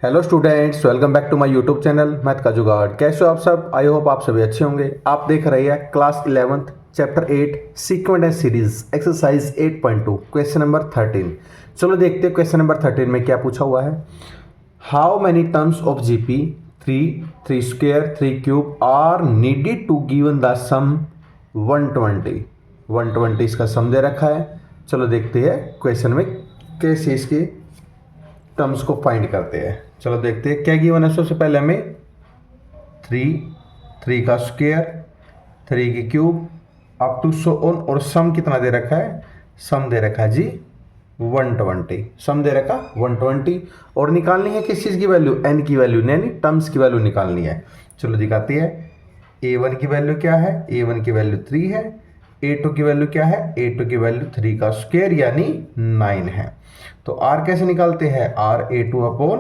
Hello students, welcome back to my YouTube channel math का जुगाड़। कैसे हो आप सब? आई होप आप सभी अच्छे होंगे। आप देख रहे हैं class 11th chapter 8 sequence and series exercise 8.2 question number 13। चलो देखते हैं क्वेश्चन नंबर 13 में क्या पूछा हुआ है। How many terms of GP 3 square 3 cube are needed to given the sum 120 इसका सम दे रखा है। चलो देखते हैं क्वेश्चन में कैसे इसके टर्म्स को फाइंड करते हैं। चलो देखते हैं क्या गिवन है। सबसे पहले हमें 3 का स्क्वायर 3 की cube up to so on, और सम कितना दे रखा है? सम दे रखा है जी 120। सम दे रखा 120 और निकालनी है किस चीज़ की वैल्यू? n की वैल्यू, यानी टर्म्स की वैल्यू निकालनी है। चलो दिखाती है। a1 की वैल्यू क्या है? a1 की वैल्यू 3 है। a2 की वैल्यू क्या है? a2 की वैल्यू 3 का स्क्वायर यानी 9 है। तो r कैसे निकालते हैं? r a2 अपॉन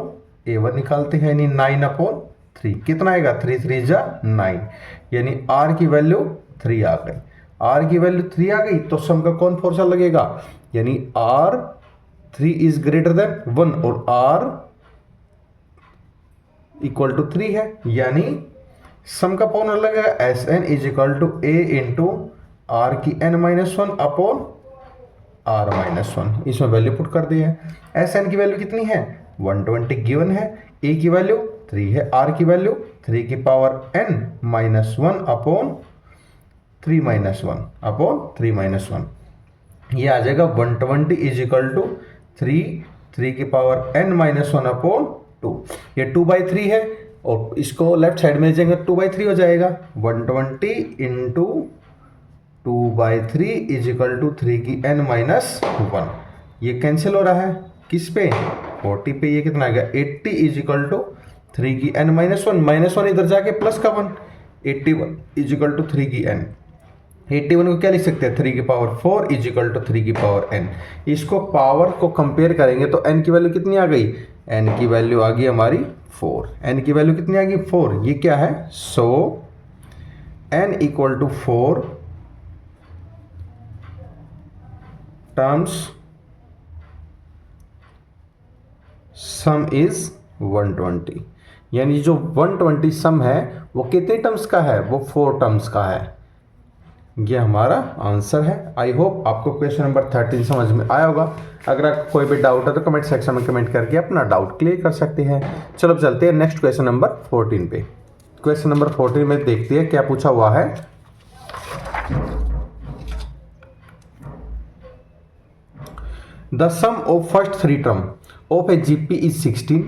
a1 निकालते हैं, यानी 9 अपॉन 3। कितना आएगा? 3 3 जा 9, यानी r की वैल्यू 3 आ गई। r की वैल्यू 3 आ गई तो सम का कौन फॉर्मूला लगेगा? यानी r3 इज ग्रेटर देन 1 और r इक्वल टू 3 है, यानी सम का फॉर्मूला लगेगा Sn is equal to a into R की n-1 अपॉन r-1। इसमें वैल्यू पुट कर दी है। Sn की वैल्यू कितनी है? 120 गिवन है। a की वैल्यू 3 है। r की वैल्यू 3 की पावर n-1 अपॉन 3-1 अपॉन 3-1। ये आ जाएगा 120 इज इक्वल टू 3 की पावर n-1 अपॉन 2। ये 2/3 है और इसको लेफ्ट साइड में जाएंगे 2/3 हो जाएगा। 120 इंटू 2/3 इज इक्वल टू 3 की n-1। ये कैंसिल हो रहा है किस पे? 40 पे। ये कितना आ गया? 80 इज इक्वल टू 3 की n-1 -1 इधर जाके प्लस का 1। 81 इज इक्वल टू 3 की n। 81 को क्या लिख सकते हैं? 3 की पावर 4 इज इक्वल टू 3 की पावर n। इसको पावर को कंपेयर करेंगे तो n की वैल्यू कितनी आ गई? n की वैल्यू आ गई हमारी 4। n की वैल्यू कितनी आ गई? 4। ये क्या है? So n equal to 4 terms sum is 120, यानी जो 120 सम है वो कितने टर्म्स का है? वो 4 टर्म्स का है। ये हमारा आंसर है। आई होप आपको क्वेश्चन नंबर 13 समझ में आया होगा। अगर आपको कोई भी डाउट है तो कमेंट सेक्शन में कमेंट करके अपना डाउट क्लियर कर सकते हैं। चलो अब चलते हैं नेक्स्ट क्वेश्चन नंबर 14 पे। क्वेश्चन नंबर 14 में देखते हैं क्या पूछा हुआ है। The sum of first 3 term of a GP is 16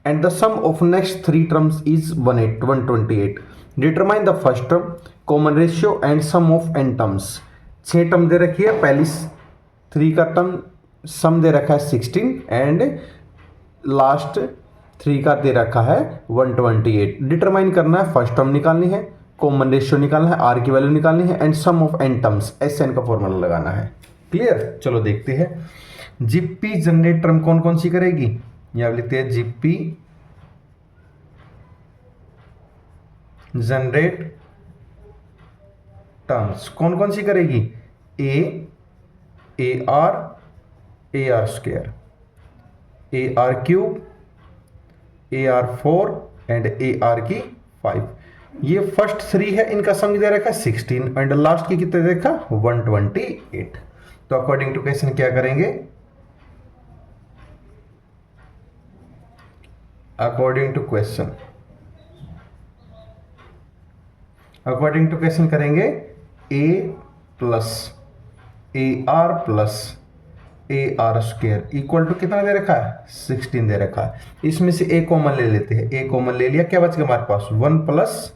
and the sum of next 3 terms is 128. Determine the first term, common ratio and sum of n terms। 6 term दे रखी है। पहली 3 का टर्म सम दे रखा है 16 एंड लास्ट 3 का दे रखा है 128। Determine करना है, फर्स्ट टर्म निकालनी है, कॉमन रेशियो निकालना है, आर की वैल्यू निकालनी है and sum of N terms S N का फॉर्मूला लगाना है। क्लियर? चलो देखते हैं। जीपी जनरेट टर्म कौन कौन सी करेगी? यहां लिखते हैं जीपी जनरेट टर्म्स कौन कौन सी करेगी? ए R square, A R cube, A R 4 and A R की 5। ये फर्स्ट 3 है, इनका सम दे रखा 16 एंड लास्ट की कितने देखा? 128। तो अकॉर्डिंग टू क्वेश्चन क्या करेंगे? अकॉर्डिंग टू क्वेश्चन करेंगे A plus A R square equal to कितना दे रखा है? 16 दे रखा है। इसमें से ए कॉमन ले लेते हैं। ए कॉमन ले लिया, क्या बच गया हमारे पास? 1 plus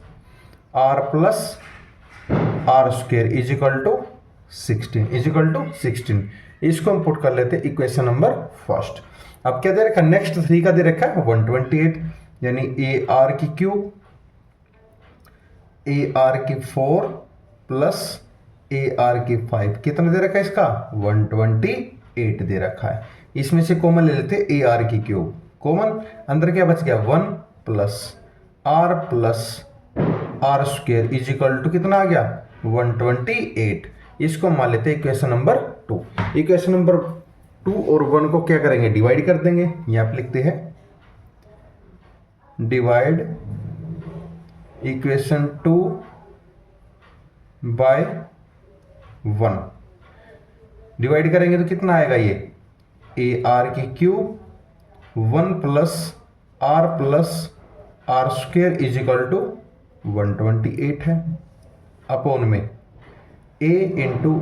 R square is equal to 16। इसको हम पुट कर लेते हैं इक्वेशन नंबर फर्स्ट। अब क्या दे रखा? नेक्स्ट 3 का दे रखा है 128, यानी ए आर की क्यूब, ए आर की 4 प्लस ए आर की 5। कितना दे रखा है इसका? 128 दे रखा है। इसमें से कॉमन ले लेते ए आर की क्यूब। कॉमन अंदर क्या बच गया? 1 plus R square is equal to कितना आ गया? 128। इसको मान लेते हैं इक्वेशन नंबर 2। इक्वेशन नंबर 2 और 1 को क्या करेंगे? डिवाइड कर देंगे। यहां पे लिखते हैं डिवाइड इक्वेशन 2 बाय 1। डिवाइड करेंगे तो कितना आएगा ये ए आर की cube 1 plus R square is equal to 128 है, अपोन में A into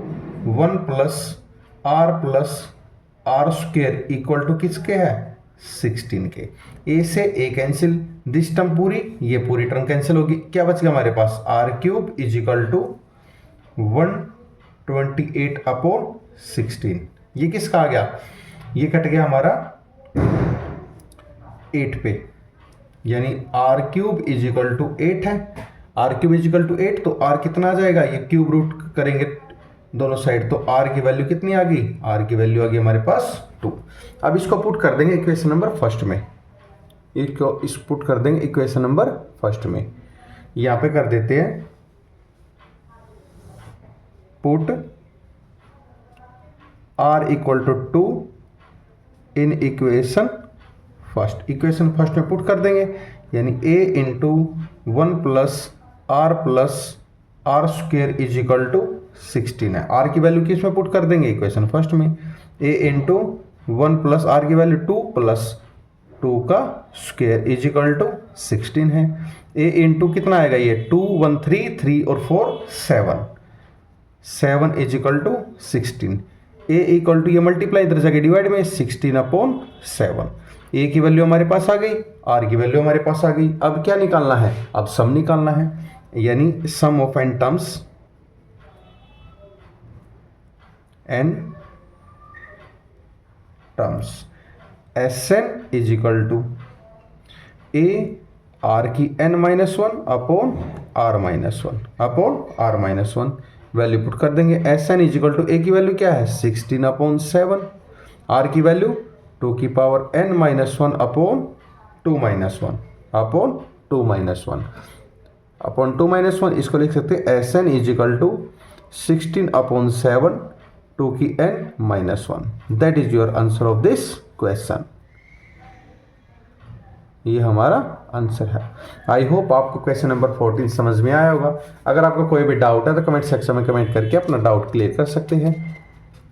1 plus R square equal to किसके है 16 के। ए से ए कैंसिल, दिस टर्म पूरी, ये पूरी टर्म कैंसिल होगी, क्या बच गया हमारे पास R cube is equal to 128 upon 16। ये किसका आ गया, ये कट गया हमारा 8 पे, यानी R cube is equal to 8 है। R cube is equal to 8 तो आर कितना आ जाएगा, ये क्यूब रूट करेंगे दोनों साइड तो आर की वैल्यू कितनी आ गई, आर की वैल्यू आ गई हमारे पास 2। अब इसको पुट कर देंगे इक्वेशन नंबर फर्स्ट में, इस पुट कर देंगे इक्वेशन नंबर फर्स्ट में। यहां पे कर देते हैं put R equal to 2 in equation first. Equation first में पुट कर देंगे, यानी A into 1 plus R square is equal to 16 है। आर की वैल्यू किस में पुट कर देंगे, इक्वेशन फर्स्ट में। ए इंटू 1 प्लस आर की वैल्यू 2 प्लस 2 का स्क्वेयर इज इक्वल टू 16 है। ए इंटू कितना आएगा, ये 2 1 3 और 4 7 is equal to 16। A equal to ये मल्टीप्लाई इधर जाके डिवाइड में 16 अपॉन 7। ए की वैल्यू हमारे पास आ गई, आर की वैल्यू हमारे पास आ गई। अब क्या निकालना है, अब सम निकालना है, यानी sum of N terms S N is equal to A are की n-1 upon r minus one value put कर देंगे। S N is equal to ए की वैल्यू क्या है 16 अपॉन 7, आर की वैल्यू 2 की पावर n-1 अपॉन 2 माइनस 1 इसको लिख सकते हैं S N is equal to 16 upon 7 2 की n-1। That is your answer of this question. ये हमारा आंसर है। आई होप आपको क्वेश्चन नंबर 14 समझ में आया होगा। अगर आपको कोई भी डाउट है तो कमेंट सेक्शन में कमेंट करके अपना डाउट क्लियर कर सकते हैं।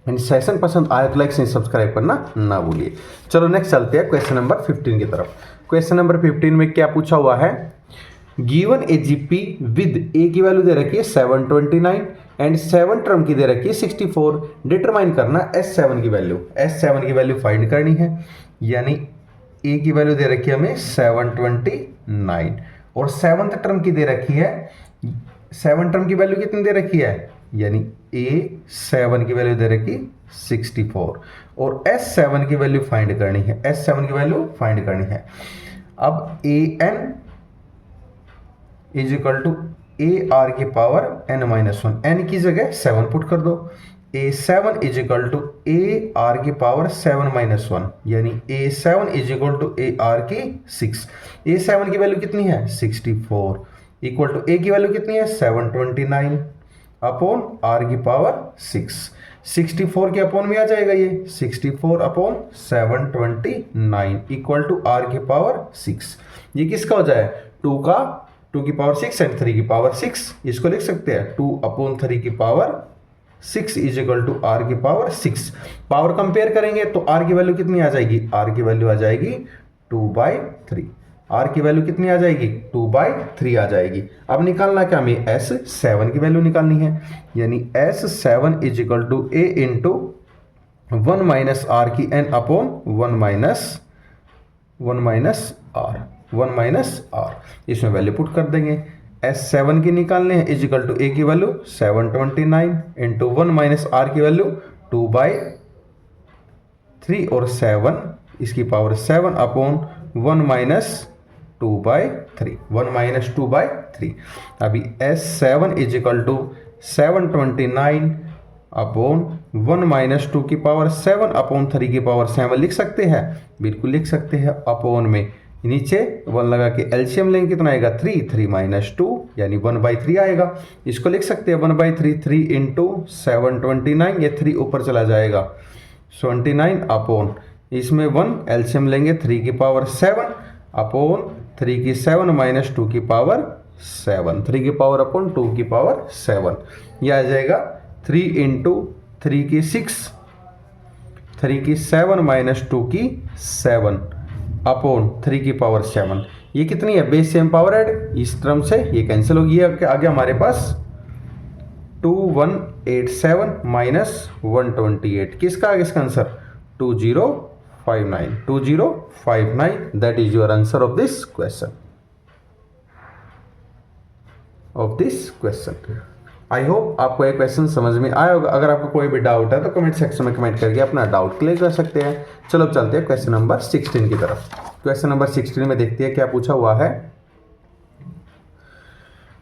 एंड सेशन पसंद आए तो लाइक से सब्सक्राइब करना ना भूलिए। चलो नेक्स्ट चलते हैं क्वेश्चन नंबर 15 की तरफ। क्वेश्चन नंबर 15 में क्या पूछा हुआ है, गिवन ए जीपी विद ए की वैल्यू दे रखी है 729 एंड 7 टर्म की दे रखी है 64। डिटरमाइन करना S7 की वैल्यू, S7 की वैल्यू फाइंड करनी है। यानी ए की वैल्यू दे रखी है हमें 729 और 7th टर्म की दे रखी है, 7 टर्म की वैल्यू कितनी दे रखी है, यानी A7 की वैल्यू दे रखी 64 और S7 की वैल्यू फाइंड करनी है, S7 की वैल्यू फाइंड करनी है। अब AN is equal to A are की पावर n-1, n की जगह 7 पुट कर दो। A7 is equal to A are की पावर 7-1, यानी A7 is equal to A are की 6। A7 की वैल्यू कितनी है 64 इक्वल टू ए की वैल्यू कितनी है 729 अपॉन आर की पावर 6। 64 के अपॉन में आ जाएगा ये 64 अपॉन 729 इक्वल टू आर की पावर 6। ये किसका हो जाए 2 की पावर 6 एंड 3 की पावर 6। इसको लिख सकते हैं 2 अपॉन 3 की power 6 is equal to R की पावर 6। पावर कंपेयर करेंगे तो आर की वैल्यू कितनी आ जाएगी, आर की वैल्यू आ जाएगी 2/3। आर की वैल्यू कितनी आ जाएगी 2/3 आ जाएगी। अब निकालना क्या हमें S7 की वैल्यू निकालनी है, यानी S7 is equal to A into 1 minus R की n अपॉन 1 माइनस आर। इसमें वैल्यू पुट कर देंगे। S7 की निकालने हैं इज इक्वल टू ए की वैल्यू 729 इंटू 1 माइनस आर की वैल्यू 2/3 और 7 इसकी पावर 7 अपॉन 1 माइनस 2/3। अभी S7 is equal to 729 upon 1 minus 2 की पावर 7 अपॉन 3 की पावर 7 लिख सकते हैं, बिल्कुल लिख सकते हैं। अपॉन में नीचे 1 लगा के एलसीएम लेंगे कितना आएगा 3 माइनस 2 यानी 1/3 आएगा। इसको लिख सकते हैं 1/3 3 इंटू 729, ये 3 ऊपर चला जाएगा 29 अपॉन इसमें 1 एलसीएम लेंगे 3 की पावर 7 अपॉन 3 की 7 माइनस 2 की पावर 7, 3 की पावर अपॉन 2 की पावर 7, यह आ जाएगा 3 इंटू 3 की 6, 3 की 7 माइनस 2 की 7 अपॉन 3 की पावर 7। ये कितनी है? बेस सेम पावर ऐड, इस टर्म से ये कैंसिल होगी। आगे हमारे पास 2187 माइनस 128, किसका आगे इसका answer? 2059 that is your answer of this question, I hope आपको ये क्वेश्चन समझ में आया होगा। अगर आपको कोई भी डाउट है तो कमेंट सेक्शन में कमेंट करके अपना डाउट क्लियर कर सकते हैं। चलो अब चलते हैं क्वेश्चन नंबर 16 की तरफ। क्वेश्चन नंबर 16 में देखते हैं क्या पूछा हुआ है।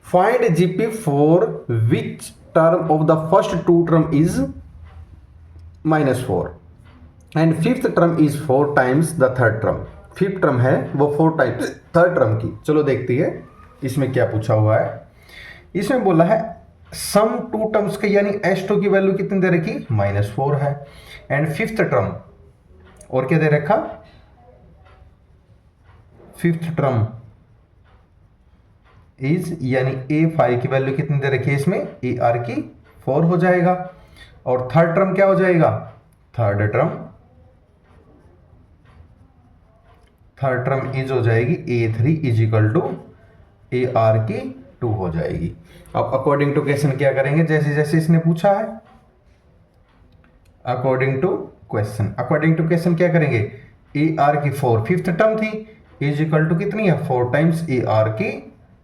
Find GP for which term of the first two term is -4 and fifth term is 4 times the third term. Fifth term है वो 4 टाइम्स थर्ड टर्म की। चलो देखते हैं इसमें क्या पूछा हुआ है। इसमें बोला है सम टू टर्म्स के यानी S2 की वैल्यू कितनी दे रखी? -4 है। एंड फिफ्थ टर्म और क्या दे रखा? फिफ्थ टर्म इज यानी A5 की वैल्यू कितनी दे रखी है इसमें? AR की 4 हो जाएगा। और थर्ड टर्म क्या हो जाएगा? थर्ड टर्म इज हो जाएगी A3 is equal to AR की 2 हो जाएगी। अब अकॉर्डिंग टू क्वेश्चन क्या करेंगे? जैसे जैसे इसने पूछा है अकॉर्डिंग टू क्वेश्चन क्या करेंगे? AR की 4 फिफ्थ टर्म थी, इज इक्वल टू कितनी है? 4 टाइम्स AR की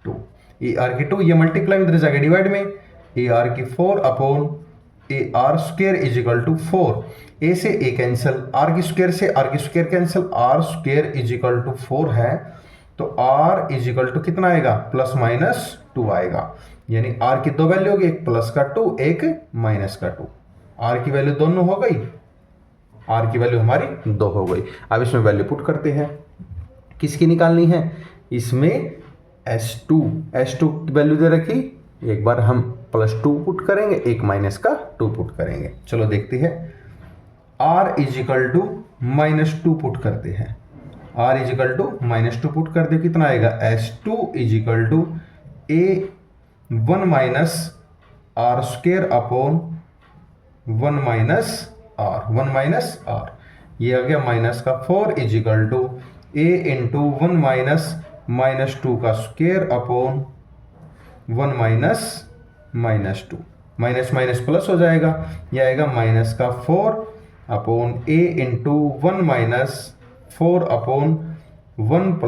2। AR की 2 ये मल्टीप्लाई में इधर जाएगा डिवाइड में, AR की 4 upon AR square is equal to 4। A से A कैंसिल, R की स्क्वायर से R की square cancel, R square is equal to 4 है तो R इज इक्वल टू कितना आएगा? +-2 आएगा। यानी R की 2 वैल्यू होगी, एक प्लस का 2 एक माइनस का 2। R की वैल्यू दोनों हो गई, R की वैल्यू हमारी 2 हो गई। अब इसमें वैल्यू पुट करते हैं, किसकी निकालनी है? इसमें S2 की वैल्यू दे रखी, एक बार हम +2 पुट करेंगे, एक माइनस का 2 पुट करेंगे। चलो देखते हैं। R is equal to -2 put करते हैं, R is equal to -2 put कर दे, कितना आएगा? S2 is equal to A1 minus R square upon 1 minus R, ये आ गया माइनस का 4 is equal to A into 1 -2 का स्क्वायर अपॉन 1 -2, माइनस प्लस हो जाएगा, यह आएगा माइनस का 4 अपॉन A इंटू 1 -4 अपॉन 1 +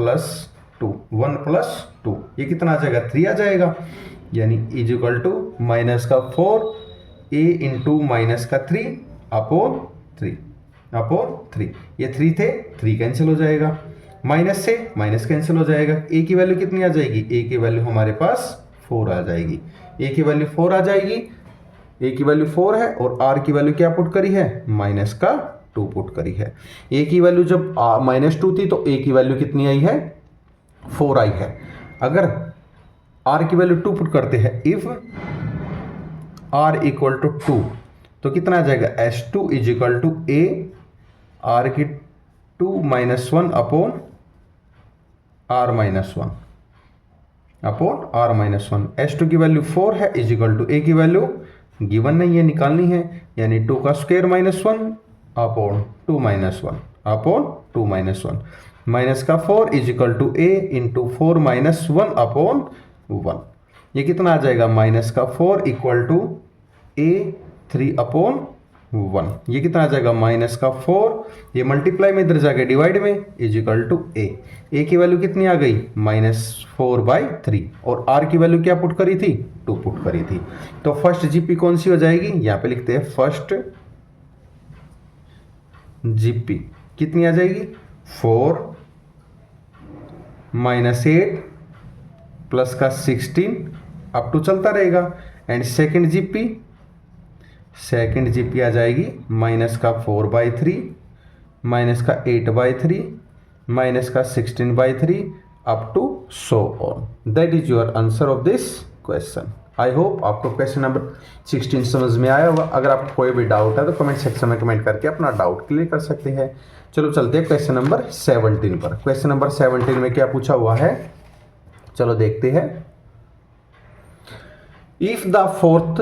2, ये कितना आ जाएगा? 3 आ जाएगा। यानी इज इक्वल टू माइनस का 4 A इंटू माइनस का 3 अपॉन 3, ये 3 थे, 3 कैंसिल हो जाएगा, माइनस से माइनस कैंसिल हो जाएगा। A की वैल्यू कितनी आ जाएगी? A की वैल्यू हमारे पास 4 आ जाएगी, A की वैल्यू 4 आ जाएगी, A की वैल्यू 4 है और R की वैल्यू क्या पुट करी है? -2 पुट करी है। A की वैल्यू जब -2 थी तो A की वैल्यू कितनी आई है? 4 आई है। अगर R की वैल्यू 2 पुट करते हैं, इफ R इक्वल टू 2 तो कितना आ जाएगा? S2 is equal to A R की 2 - 1 अपॉन R -1 S2 की वैल्यू 4 है इज इक्वल टू A की वैल्यू गिवन नहीं है, निकालनी है, यानी 2 का स्क्वायर -1 अपॉन 2 - 1 माइनस का 4 is equal to A into 4 - 1 upon 1, ये कितना आ जाएगा? माइनस का 4 इक्वल टू A 3 अपॉन 1, ये कितना आ जाएगा? माइनस का 4, ये मल्टीप्लाई में इधर जाके डिवाइड में इज इक्वल टू A की वैल्यू कितनी आ गई? -4/3 और R की वैल्यू क्या पुट करी थी? 2 पुट करी थी। तो फर्स्ट जीपी कौन सी हो जाएगी? यहाँ पे लिखते हैं फर्स्ट जीपी कितनी आ जाएगी? 4 - 8 प्लस का 16 अप टू चलता रहेगा। एंड सेकंड जीपी आ जाएगी माइनस का 4/3 माइनस का 8/3 माइनस का 16/3 up to so on. That is your answer of this question. I hope आपको क्वेश्चन नंबर 16 समझ में आया होगा। अगर आपको कोई भी डाउट है तो कमेंट सेक्शन में कमेंट करके अपना डाउट क्लियर कर सकते हैं। चलो चलते हैं क्वेश्चन नंबर 17 पर। क्वेश्चन नंबर 17 में क्या पूछा हुआ है, चलो देखते हैं। If the 4th,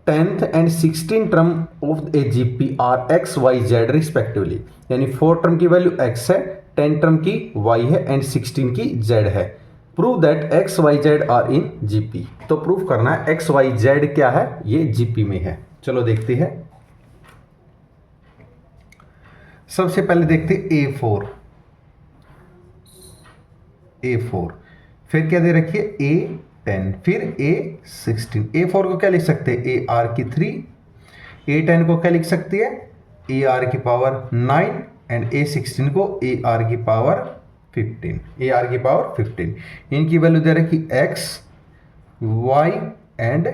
10th and 16 term of a GP are X Y Z respectively, यानी 4 टर्म की वैल्यू x है, 10 टर्म की y है एंड 16 की z है। Prove that X Y Z are in GP. तो प्रूव करना है एक्स वाई जेड क्या है, ये जीपी में है। चलो देखते हैं। सबसे पहले देखते A4, फिर क्या दे रखी है A10, फिर A16। A4 को क्या लिख सकते हैं, ए आर की 3, A10 को क्या लिख सकती है, ए आर की पावर 9 एंड A16 को ए आर की पावर 15। इनकी वैल्यू दे रखी x, y and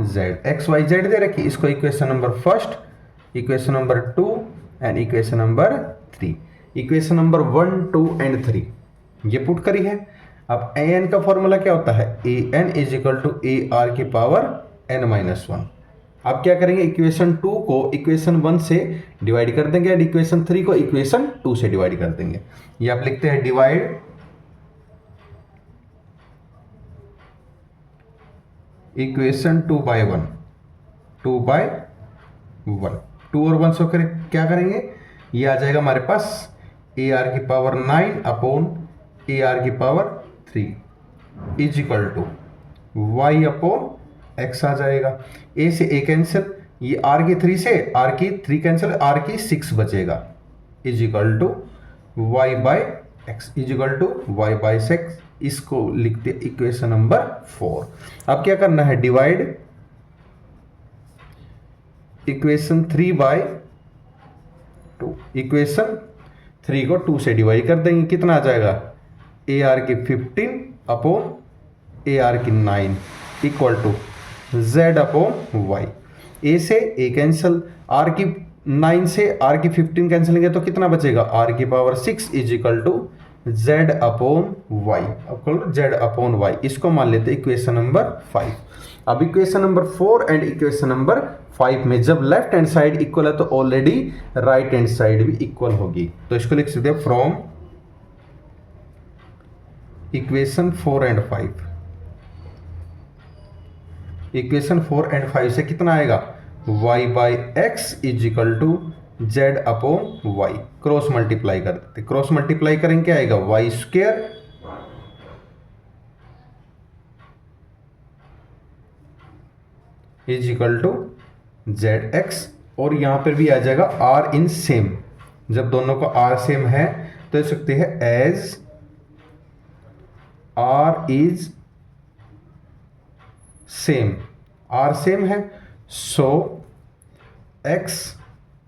z। x y z दे रखी, इसको equation number first, equation number 2 and equation number 3, equation number 1, 2 and 3 ये पुट करी है। अब an का फॉर्मूला क्या होता है, an is equal to A are की पावर n-1। अब क्या करेंगे, इक्वेशन 2 को इक्वेशन 1 से डिवाइड कर देंगे एंड इक्वेशन 3 को इक्वेशन 2 से डिवाइड कर देंगे। ये आप लिखते हैं डिवाइड इक्वेशन 2 बाय 1, 2 बाय 1, 2 और 1 से क्या करेंगे, ये आ जाएगा हमारे पास ए आर की पावर 9 अपॉन ए आर की power 3 is equal to Y upon X आ जाएगा। ए से ए कैंसिल, ये आर की 3 से आर की 3 कैंसिल, आर की 6 बचेगा is equal to Y by X is equal to Y by 6। इसको लिखते इक्वेशन नंबर 4। अब क्या करना है, डिवाइड इक्वेशन 3 बाय 2, इक्वेशन 3 को 2 से डिवाइड कर देंगे, कितना आ जाएगा, ए आर की 15 अपॉन ए आर की 9 equal to z upon Y. A से ए कैंसिल, आर की 9 से आर की 15 कैंसिल लेंगे तो कितना बचेगा, आर की power 6 is equal to z upon Y, z upon Y. इसको मान लेते हैं इक्वेशन नंबर 5। अब equation number 4 and equation number 5 में जब लेफ्ट हैंड साइड इक्वल है तो ऑलरेडी राइट हैंड साइड भी इक्वल होगी। तो इसको लिख सकते हैं from equation 4 and 5। Equation 4 and 5 से कितना आएगा, y by X is equal to Z upon Y. Cross multiply कर देते, क्रॉस मल्टीप्लाई करेंगे क्या आएगा, Y square is equal to Z X. और यहां पर भी आ जाएगा आर इन सेम, जब दोनों का आर सेम है तो लिख सकते हैं as R is same, R same है, so X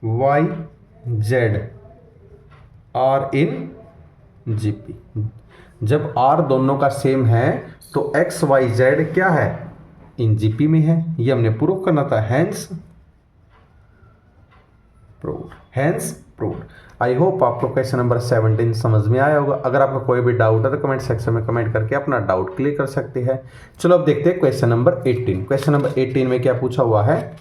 Y Z are in GP. जब आर दोनों का सेम है तो एक्स वाई जेड क्या है, इन जीपी में है। ये हमने प्रूव करना था, hence proved, hence proved. I hope आपको क्वेश्चन नंबर 17 समझ में आया होगा। अगर आपका कोई भी डाउट है तो कमेंट सेक्शन में कमेंट करके अपना डाउट क्लियर कर सकते हैं। चलो अब देखते हैं क्वेश्चन नंबर 18। क्वेश्चन नंबर 18 में क्या पूछा हुआ है,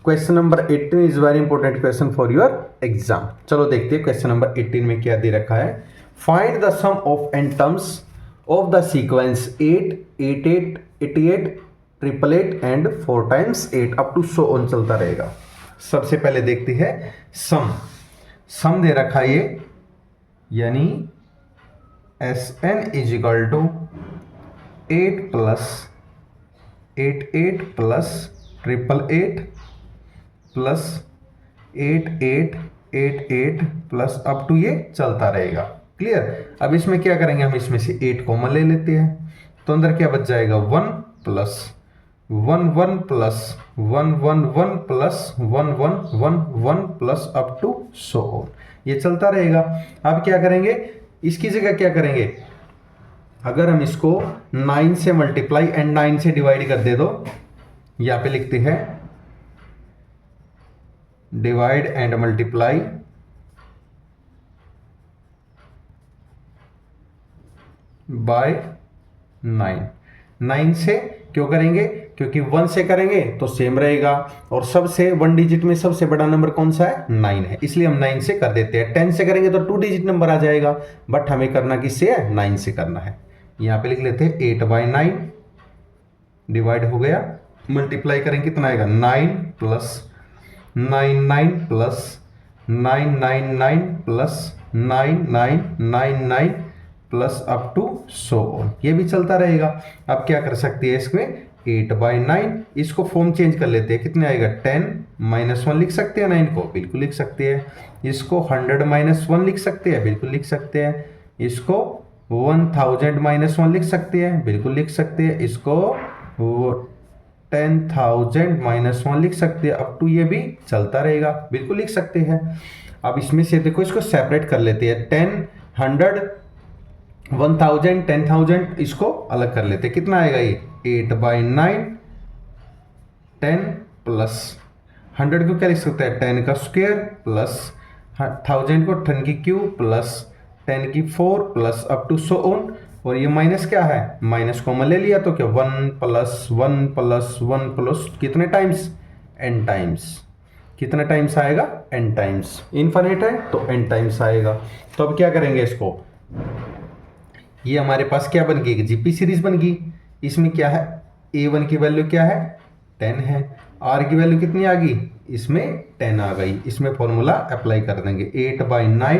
question number 18 is very important question for your exam. चलो देखते हैं क्वेश्चन नंबर 18 में क्या दे रखा है। Find the sum of N terms of the sequence 8, 88, 88, 888 and 4 times 8 up to so on चलता रहेगा। सबसे पहले देखते हैं सम। सम दे रखा है ये, यानी S N is equal to 8 plus 88 plus 888 plus 8888 plus up to ये चलता रहेगा। क्लियर। अब इसमें क्या करेंगे, हम इसमें से 8 कॉमन ले लेते हैं तो अंदर क्या बच जाएगा, 1 plus 1 1 plus 1 1 1 plus 1 1 1 1 plus up to so on, ये चलता रहेगा। अब क्या करेंगे, इसकी जगह क्या करेंगे, अगर हम इसको 9 से मल्टीप्लाई एंड 9 से डिवाइड कर दे दो, यहां पे लिखते हैं डिवाइड एंड मल्टीप्लाई बाय 9, 9 से क्यों करेंगे? क्योंकि 1 से करेंगे तो सेम रहेगा, और सबसे 1 डिजिट में सबसे बड़ा नंबर कौन सा है? 9 है, इसलिए हम 9 से कर देते हैं। 10 से करेंगे तो 2 डिजिट नंबर आ जाएगा, बट हमें करना किससे है? 9 से करना है। यहाँ पे लिख लेते हैं 8/9 डिवाइड हो गया, मल्टीप्लाई करेंगे कितना आएगा? 9 plus 9 plus 9 plus 9 plus up to so on, ये भी चलता रहेगा। अब क्या कर सकते हैं इसमें? 8/9, इसको फॉर्म चेंज कर लेते हैं, कितने आएगा? 10 - 1 लिख सकते हैं 9 को, बिल्कुल लिख सकते हैं। इसको 100 - 1 लिख सकते हैं, बिल्कुल लिख सकते हैं। इसको 1000 - 1 लिख सकते हैं, बिल्कुल लिख सकते हैं। इसको 10,000 - 1 लिख सकते हैं, अप टू ये भी चलता रहेगा, बिल्कुल लिख सकते हैं। अब इसमें से देखो, इसको सेपरेट कर लेते हैं। 10, 100, 1000, 10,000, इसको अलग कर लेते हैं। कितना आएगा ये? 8/9, 10 प्लस 100 को क्या लिख सकते हैं? 10 का स्क्वायर प्लस 1000 को 10 की क्यूब प्लस 10 की 4 plus up to so on. और ये माइनस क्या है? माइनस कॉमन ले लिया तो क्या? 1 प्लस 1 प्लस 1 प्लस कितने टाइम्स? n times. कितने टाइम्स आएगा? n times. इनफिनिट है तो n टाइम्स आएगा। तो अब क्या करेंगे इसको? ये हमारे पास क्या बन गई? जीपी सीरीज बन गई। इसमें क्या है? a1 की वैल्यू क्या है? 10 है। r की वैल्यू कितनी आ गई? इसमें 10 आ गई। इसमें फॉर्मूला अप्लाई कर देंगे, 8/9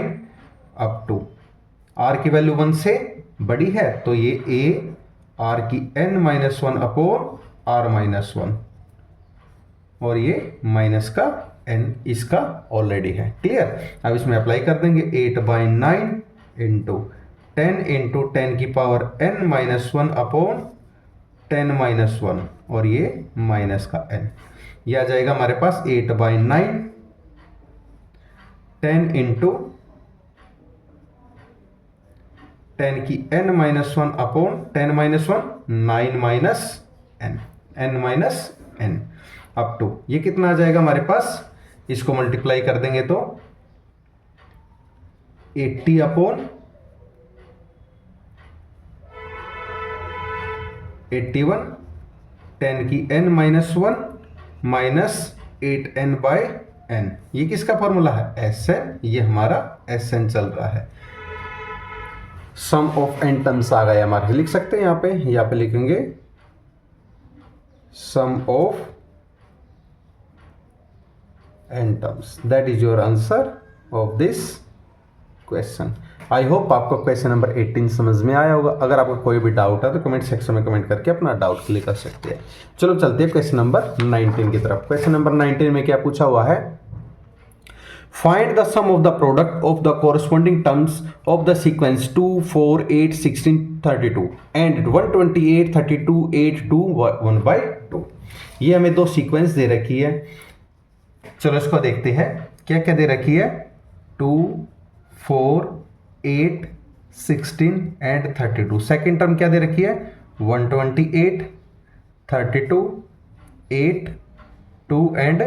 अप टू r की वैल्यू 1 से बड़ी है तो ये a r की n-1 अपॉन r-1, और ये माइनस का n इसका ऑलरेडी है। क्लियर? अब इसमें अप्लाई कर देंगे, 8/9 इंटू 10 इंटू 10 की पावर n-1 अपॉन 10-1, और ये माइनस का n। यह आ जाएगा हमारे पास 8/9 10 इंटू 10 की n-1 upon 10-1 9 n up to ये कितना आ जाएगा हमारे पास? इसको मल्टीप्लाई कर देंगे तो 80 अपॉन 81, 10 की n-1 माइनस 8n/n। ये किसका फॉर्मूला है? Sn। ये हमारा Sn चल रहा है। सम ऑफ n टर्म्स आ गए हमारे, लिख सकते हैं यहाँ पे लिखेंगे sum of n terms. That is your answer of this question. I hope आपको क्वेश्चन नंबर 18 समझ में आया होगा। अगर आपको कोई भी डाउट है तो कमेंट सेक्शन में कमेंट करके अपना डाउट क्लियर कर सकते हैं। चलो चलते हैं क्वेश्चन नंबर 19 की तरफ। क्वेश्चन नंबर 19 में क्या पूछा हुआ है? Find the sum of the product of the corresponding terms of the sequence 2, 4, 8, 16, 32 and 128, 32, 8, 2, 1/2। ये हमें दो सीक्वेंस दे रखी है। चलो इसको देखते हैं क्या क्या दे रखी है। 2, 4, 8, 16 एंड 32। सेकेंड टर्म क्या दे रखी है? 128, 32, 8, 2 एंड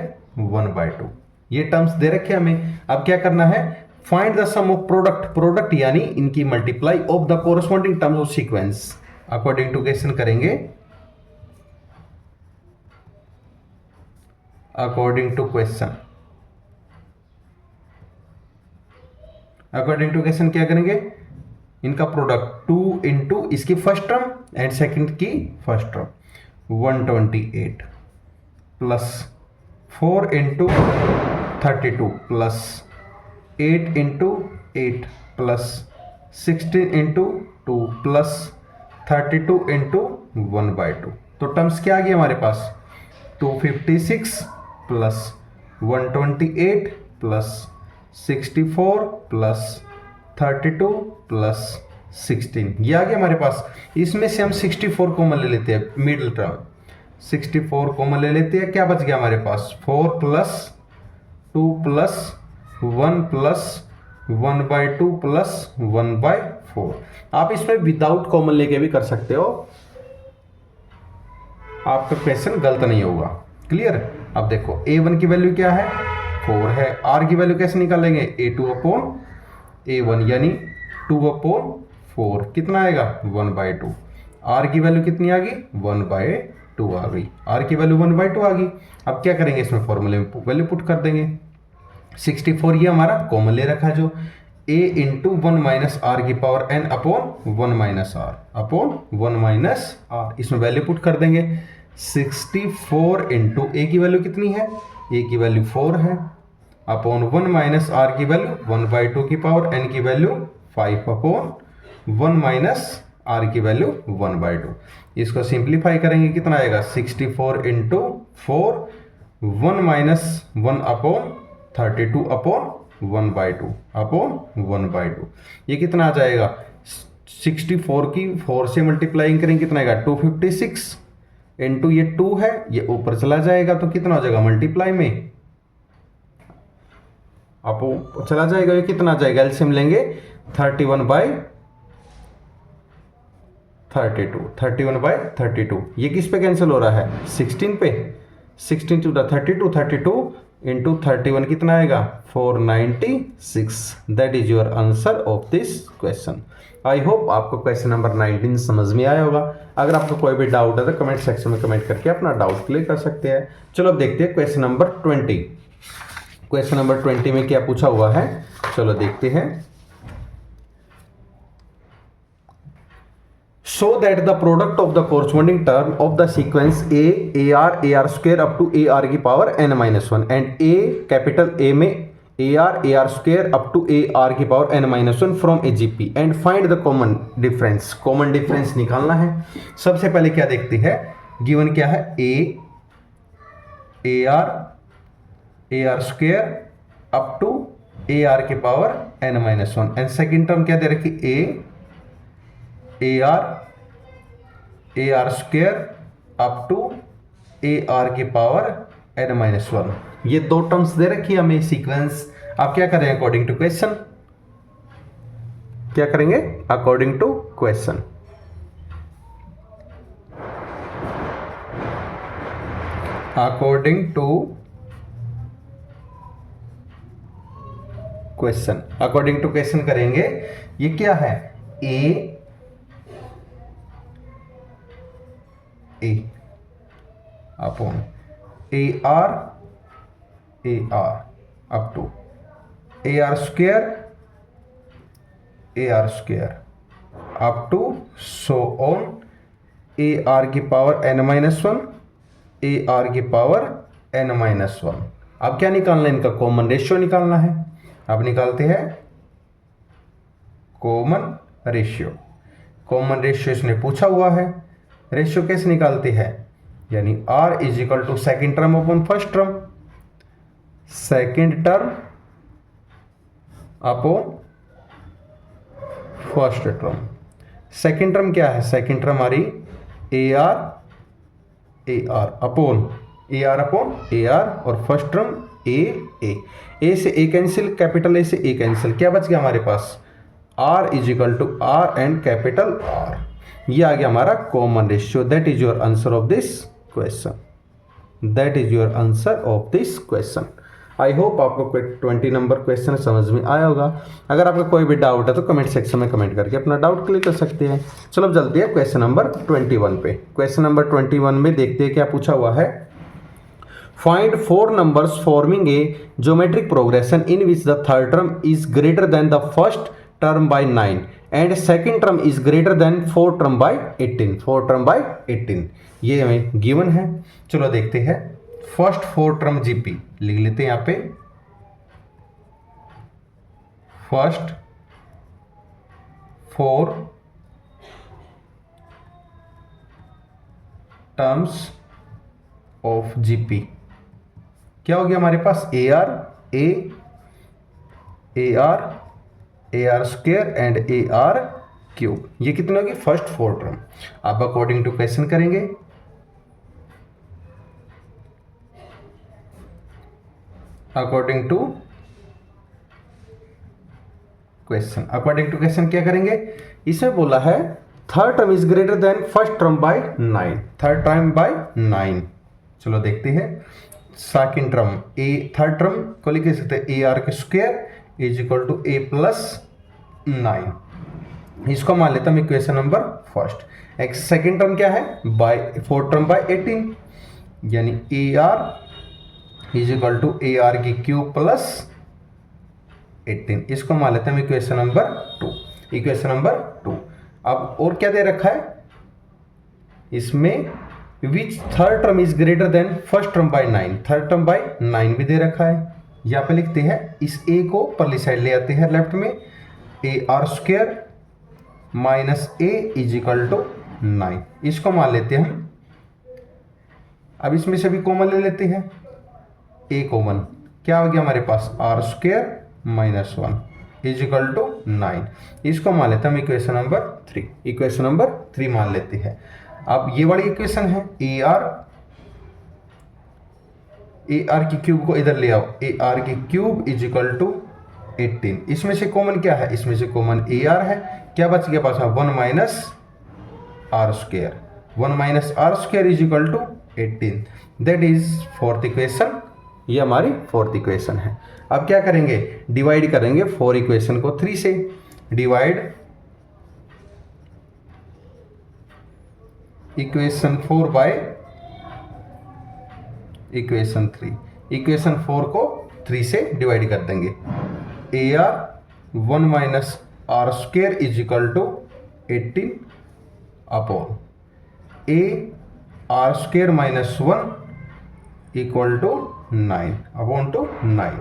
1/2। ये टर्म्स दे रखे हमें। अब क्या करना है? Find the sum of product यानी इनकी multiply of the corresponding terms of sequence. According to question करेंगे, अकॉर्डिंग टू क्वेश्चन क्या करेंगे? इनका प्रोडक्ट 2 इंटू इसकी फर्स्ट टर्म एंड सेकंड की first term 128 plus 4 into 32 plus 8 into 8 plus 16 into 2 plus 32 into 1/2। तो terms क्या आ गई हमारे पास? 256 प्लस 128 प्लस 64 प्लस 32 प्लस 16, ये आ गया हमारे पास। इसमें से हम 64 कॉमन ले लेते हैं, मिडिल टर्म 64 कॉमन ले लेते हैं। क्या बच गया हमारे पास? 4 प्लस 2 प्लस 1 प्लस 1/2 प्लस 1/4। आप इसमें विदाउट कॉमन लेके भी कर सकते हो, आपका क्वेश्चन गलत नहीं होगा। क्लियर? अब देखो a1 की वैल्यू क्या है? 4 है। r की वैल्यू कैसे निकालेंगे? a2 अपॉन a1 यानी 2/4 कितना आएगा? 1/2। आर की वैल्यू कितनी आ गई 1/2 आ गई, आर की वैल्यू 1/2 आ गई। अब क्या करेंगे, इसमें फॉर्मूले में वैल्यू पुट कर देंगे। 64 ये हमारा कॉमन ले रखा है जो a इंटू 1 माइनस आर की power n upon 1 minus R upon 1 minus R, इसमें वैल्यू पुट कर देंगे। 64 इंटू ए की वैल्यू कितनी है, ए की वैल्यू 4 है, अपॉन 1 माइनस आर की वैल्यू 1/2 की पावर n की वैल्यू 5 अपॉन 1 माइनस आर की वैल्यू 1/2। इसको सिंप्लीफाई करेंगे कितना आएगा, 64 into 4 1 minus 1 upon 32 upon 1/2 upon 1/2। ये कितना आ जाएगा, 64 की 4 से मल्टीप्लाइंग करेंगे कितना आएगा 256 इंटू ये 2 है, ये ऊपर चला जाएगा तो कितना हो जाएगा मल्टीप्लाई में अपो चला जाएगा, ये कितना आ जाएगा, एलसीएम लेंगे 31/32 ये किस पे कैंसिल हो रहा है 16 पे, 16 टू 32 इंटू 31 कितना आएगा 496। That is your answer of this question. I hope आपको क्वेश्चन नंबर 19 समझ में आया होगा। अगर आपको कोई भी डाउट है तो कमेंट सेक्शन में कमेंट करके अपना डाउट क्लियर कर सकते हैं। चलो अब देखते हैं क्वेश्चन नंबर 20। क्वेश्चन नंबर 20 में क्या पूछा हुआ है, चलो देखते हैं। So that the product of the corresponding term of the sequence AR square up to AR की power n minus 1 and A capital A में AR square up to AR की power n minus 1 from AGP and find the common difference। common difference निकालना है। सबसे पहले क्या देखते हैं, गिवन क्या है AR square up to AR की power n minus 1 and second term क्या दे रखी AR square up to AR की पावर n माइनस 1। ये दो टर्म्स दे रखी है हमें सीक्वेंस। आप क्या करें अकॉर्डिंग टू क्वेश्चन, क्या करेंगे according to question. According to question, according to question करेंगे। ये क्या है A upon AR up to AR square up to so on AR की पावर n माइनस 1 AR की पावर n माइनस 1। अब क्या निकालना है, इनका कॉमन रेशियो निकालना है। अब निकालते हैं कॉमन रेशियो। कॉमन रेशियो इसने पूछा हुआ है। रेशियो कैसे निकालते हैं, यानी R is equal to second term upon first term, second term upon first term. Second term क्या है, सेकेंड टर्म हमारी AR अपॉन AR और फर्स्ट टर्म A से A कैंसिल, कैपिटल A से A कैंसिल, क्या बच गया हमारे पास R is equal to R and capital R। ये आ गया हमारा common ratio. That is your answer of this question. That is your answer of this question. I hope आपको 20 नंबर क्वेश्चन समझ में आया होगा। अगर आपका कोई भी डाउट है तो कमेंट सेक्शन में कमेंट करके अपना डाउट क्लियर कर सकते हैं। चलो अब चलते हैं क्वेश्चन नंबर 21 पे। क्वेश्चन नंबर 21 में देखते हैं क्या पूछा हुआ है। Find 4 numbers forming a geometric progression in which the third term is greater then the first term by 9 and second term is greater then 4 term by 18। ये हमें गिवन है। चलो देखते हैं। फर्स्ट 4 टर्म जीपी लिख लेते हैं यहाँ पे। फर्स्ट 4 टर्म्स ऑफ जीपी क्या हो गया हमारे पास AR square and AR cube. ये कितने होगी फर्स्ट 4 टर्म। आप अकॉर्डिंग टू क्वेश्चन करेंगे। अकॉर्डिंग टू क्वेश्चन क्या करेंगे, इसमें बोला है third term is greater than first term by 9, third term by 9। चलो देखते हैं। सेकेंड टर्म थर्ड टर्म को लिख सकते हैं AR के square is equal to A plus 9। इसको मान लेता हूँ इक्वेशन नंबर फर्स्ट। एक सेकेंड टर्म क्या है, बाय फोर्थ टर्म बाय 18, यानी A R is equal to A are की क्यूब प्लस 18। इसको मान लेते हैं इक्वेशन नंबर 2। Equation number 2। अब और क्या दे रखा है इसमें, which third term is greater than first term by 9। Third term by 9 भी दे रखा है। यहाँ पे लिखते हैं इस ए को परली साइड ले आते हैं लेफ्ट में, A R square minus A is equal to 9। इसको मान लेते हैं हम। अब इसमें से भी कॉमन ले लेते हैं, ए कॉमन, क्या हो गया हमारे पास, R square minus 1 is equal to 9। इसको मान लेते हैं हम इक्वेशन नंबर 3। इक्वेशन नंबर 3 मान लेते हैं। अब ये वाली इक्वेशन है ए आर की क्यूब को इधर ले आओ, ए आर की क्यूब इज इक्वल टू 18। इसमें से कॉमन क्या है, इसमें से कॉमन ए आर है, क्या बच गया पास 1 minus R square. 1 minus R square is equal to 18, that is fourth equation. ये हमारी फोर्थ इक्वेशन है। अब क्या करेंगे, डिवाइड करेंगे 4 इक्वेशन को 3 से। Divide equation 4 by equation 3। Equation 4 को 3 से डिवाइड कर देंगे। A R 1 minus R square is equal to 18 upon A R square minus 1 equal to 9 upon two 9।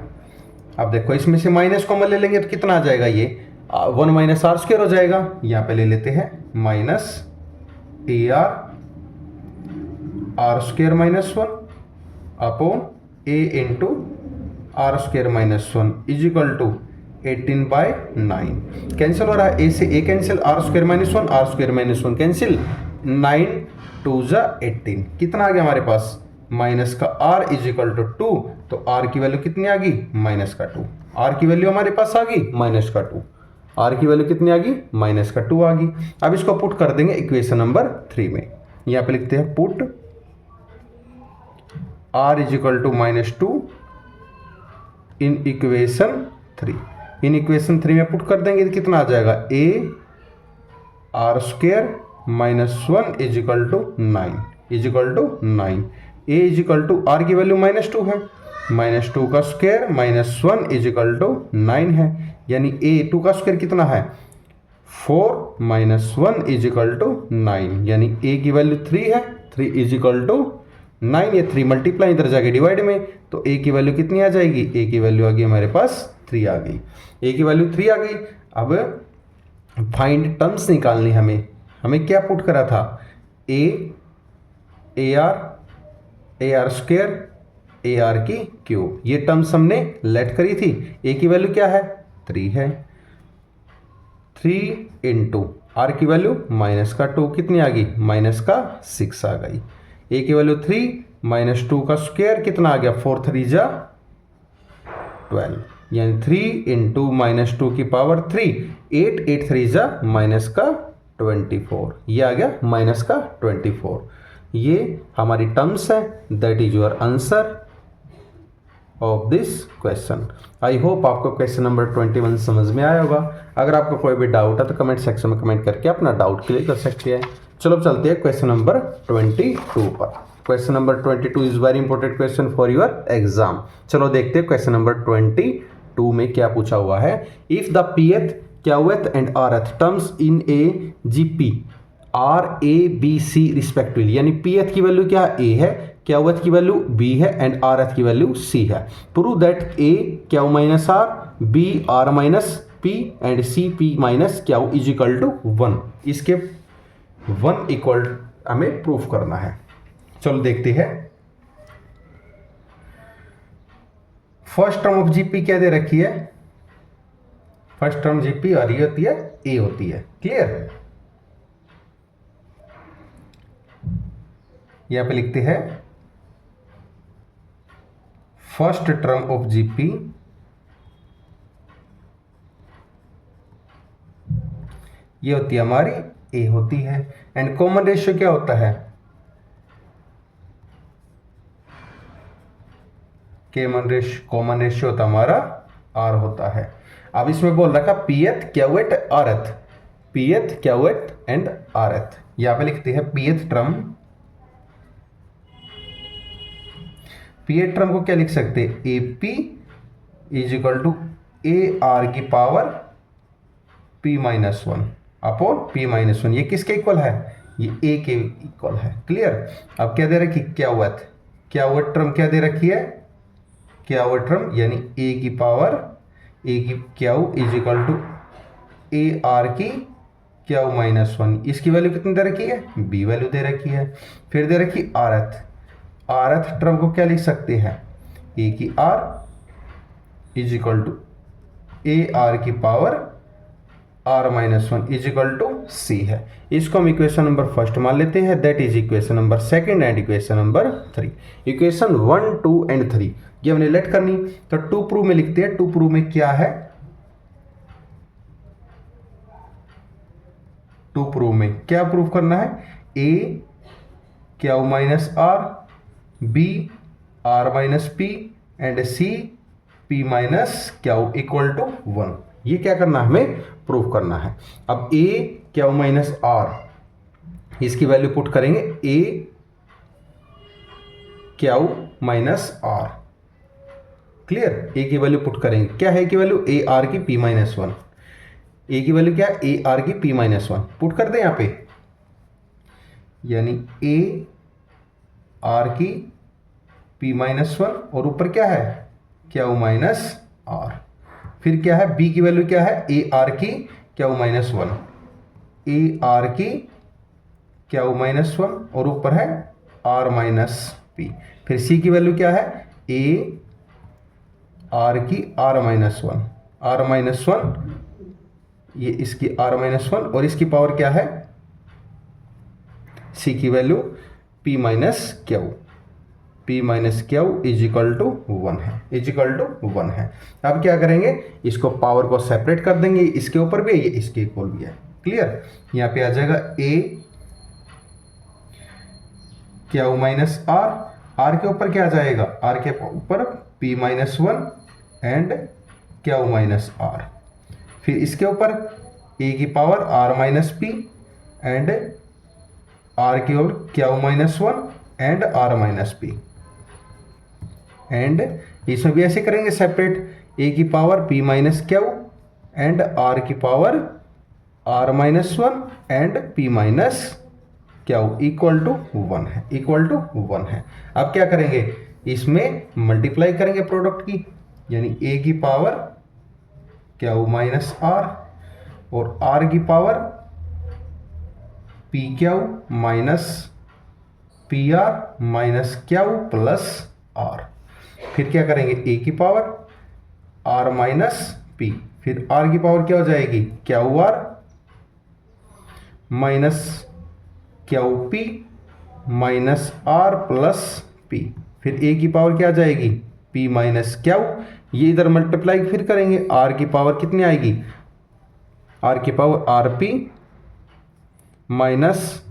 अब देखो इसमें से माइनस कॉमन ले लेंगे तो कितना आ जाएगा, ये 1 माइनस आर स्क्वायर हो जाएगा। यहाँ पे ले लेते हैं minus A R square minus 1 upon A into R square minus 1 is equal to 18 by 9। Cancel हो रहा है, ए से A cancel, R square minus 1 R square minus 1 cancel, 9 2 जा 18। कितना आ गया हमारे पास, माइनस का आर इज इक्वल टू 2, तो आर की वैल्यू कितनी आ गई, माइनस का 2। आर की वैल्यू हमारे पास आ गई माइनस का 2। आर की वैल्यू कितनी आ गई, माइनस का 2 आ गई। अब इसको पुट कर देंगे इक्वेशन नंबर 3 में। यहाँ पे लिखते हैं put R is equal to minus 2 in equation 3। In equation 3 में पुट कर देंगे तो कितना आ जाएगा, A R square minus 1 is equal to 9 is equal to 9। A is equal to R की वैल्यू माइनस 2 है, माइनस 2 का square minus 1 is equal to 9 है, यानी ए 2 का स्क्वायर कितना है 4 माइनस 1 इज इक्वल टू 9, यानी ए की वैल्यू 3 है, 3 इज इक्वल टू 9। ये 3 मल्टीप्लाई इधर जाके डिवाइड में, तो ए की वैल्यू कितनी आ जाएगी, ए की वैल्यू आ गई हमारे पास 3 आ गई। ए की वैल्यू 3 आ गई। अब फाइंड टर्म्स निकालनी, हमें क्या पुट करा था, ए आर स्क्वायर ए आर की क्यूब, ये टर्म्स हमने लेट करी थी। ए की वैल्यू क्या है 3 है, 3 इंटू आर की वैल्यू माइनस का 2 कितनी आ गई, माइनस का 6 आ गई। ए की वैल्यू 3 माइनस 2 का स्क्वायर कितना आ गया, 4 3 जा 12, यानी 3 इंटू माइनस 2 की पावर 3, 8 8 3 जा माइनस का 24, ये आ गया माइनस का 24। ये हमारी टर्म्स है, that is your answer of this question. I hope आपको क्वेश्चन नंबर 21 समझ में आया होगा। अगर आपको कोई भी डाउट है तो कमेंट सेक्शन में कमेंट करके अपना डाउट क्लियर कर सकते हैं। चलो चलते हैं क्वेश्चन नंबर 22 पर। Question number 22 is very important question for your exam. चलो देखते हैं क्वेश्चन नंबर 22 में क्या पूछा हुआ है। If the pth, qth and rth terms in a GP are A B C respectively, यानी pth की वैल्यू क्या ए है, qth की वैल्यू b है एंड rth की वैल्यू c है। Prove that a q minus r, b r minus p and c p minus q is equal to 1। इसके 1 इक्वल हमें प्रूफ करना है। चलो देखते हैं। फर्स्ट टर्म ऑफ जीपी क्या दे रखी है, फर्स्ट टर्म जीपी और ये होती है ए होती है, क्लियर। यहां पे लिखते हैं फर्स्ट टर्म ऑफ जीपी ये होती है हमारी ए होती है, एंड कॉमन रेशियो क्या होता है, कॉमन रेशियो होता हमारा आर होता है। अब इसमें बोल रखा pth qth rth, pth qth and rth। यहाँ पे लिखते हैं pth टर्म को क्या लिख सकते हैं, ap is equal to A are की power p minus one upon p minus one. ये किसके इक्वल है, ये a के इक्वल है। क्लियर। अब क्या दे रखी, क्यावत टर्म क्या दे रखी है, क्यावत टर्म यानी a की पावर a की Q is equal to A are की क्याउ माइनस वन। इसकी वैल्यू कितनी दे रखी है, b वैल्यू दे रखी है। फिर दे रखी rth टर्म को क्या लिख सकते हैं, a की r is equal to A are की power r minus one is equal to c है। इसको हम इक्वेशन नंबर फर्स्ट मान लेते हैं, that is equation number second and equation number 3। Equation 1, 2 and 3 ये हमने लेट करनी, तो टू प्रूव में लिखते हैं। टू प्रूव में क्या है, टू प्रूव में क्या प्रूव करना है, a Q minus r, b r minus p and c p minus Q equal to 1। ये क्या करना है, हमें प्रूव करना है। अब a क्याउ माइनस r, इसकी वैल्यू पुट करेंगे a Q minus r। Clear. a की वैल्यू पुट करेंगे, क्या है की वैल्यू, a r की p माइनस वन। a की वैल्यू क्या है, a r की p माइनस वन। पुट कर दें यहाँ पे, यानी a r की p माइनस वन और ऊपर क्या है, क्याउ माइनस r। फिर क्या है, b की वैल्यू क्या है, a r की Q minus one, a r की क्याउ माइनस वन और ऊपर है r माइनस p। फिर c की वैल्यू क्या है, a r की r minus one, r minus one, ये इसकी r माइनस वन और इसकी पावर क्या है, c की value p minus Q, p minus Q is equal to 1 है, इज इक्वल टू 1 है। अब क्या करेंगे, इसको पावर को सेपरेट कर देंगे, इसके ऊपर भी है, ये इसके इक्वल भी है। क्लियर। यहाँ पे आ जाएगा a Q minus r, r के ऊपर क्या आ जाएगा, r के ऊपर p minus one and Q minus r। फिर इसके ऊपर a की power r minus P and r की ओर Q minus one and r minus P. And इसमें भी ऐसे करेंगे सेपरेट, a की power p minus Q and r की power r minus one and p minus Q equal to 1 है, equal to 1 है। अब क्या करेंगे, इसमें मल्टीप्लाई करेंगे प्रोडक्ट की, यानी a की पावर क्यू माइनस r और r की power P Q minus P R minus Q plus r। फिर क्या करेंगे, a की पावर r माइनस p, फिर r की पावर क्या हो जाएगी, Q R minus Q P minus r plus p। फिर a की पावर क्या आ जाएगी, p माइनस क्यू। ये इधर मल्टीप्लाई फिर करेंगे, r की पावर कितनी आएगी, r की power R P minus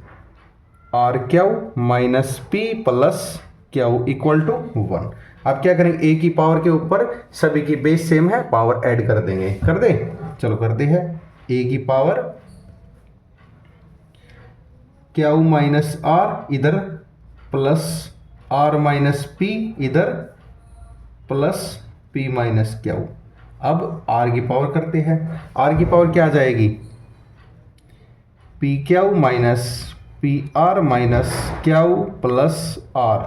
R Q minus P plus Q equal to 1। अब क्या करेंगे, a की पावर के ऊपर सभी की बेस सेम है, पावर ऐड कर देंगे, कर दे, चलो कर दे है। a की पावर क्यू माइनस r इधर प्लस r माइनस पी इधर प्लस p माइनस क्यू। अब r की पावर करते हैं, r की पावर क्या आ जाएगी, P Q minus P R minus Q plus r